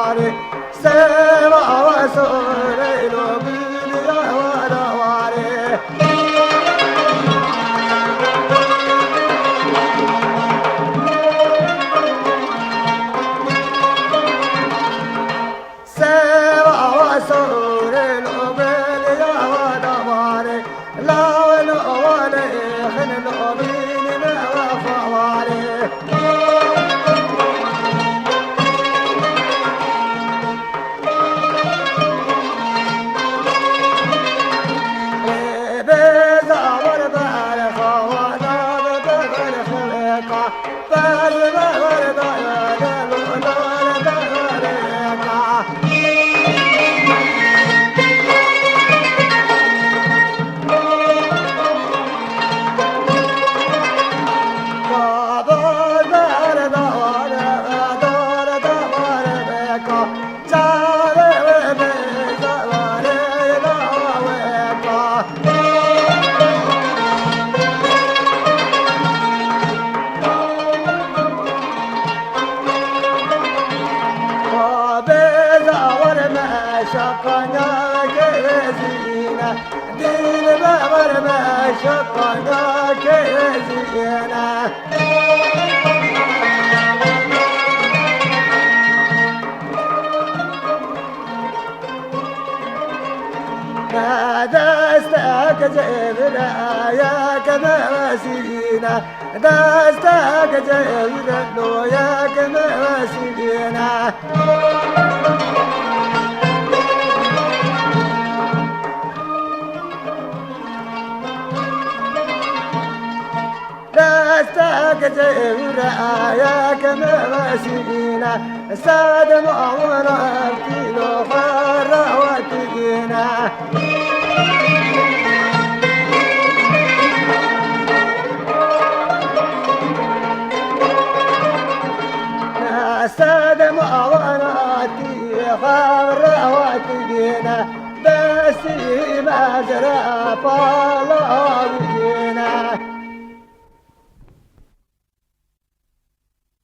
دواري سما وسوري لو بيديا ودواري سما وسوري لو بيديا ودواري لا ولي خن لو بيني ما وفواري شقنا كيزينا دين بغر ما شقنا كيزينا ما دستك جبنا يا كمسينا دستك جبنا يا كمسينا دستك جبنا يا كمسينا ساد معونا كيلو فرة وتجينا ساد معونا كيلو فرة وتجينا بس ما جرى فلا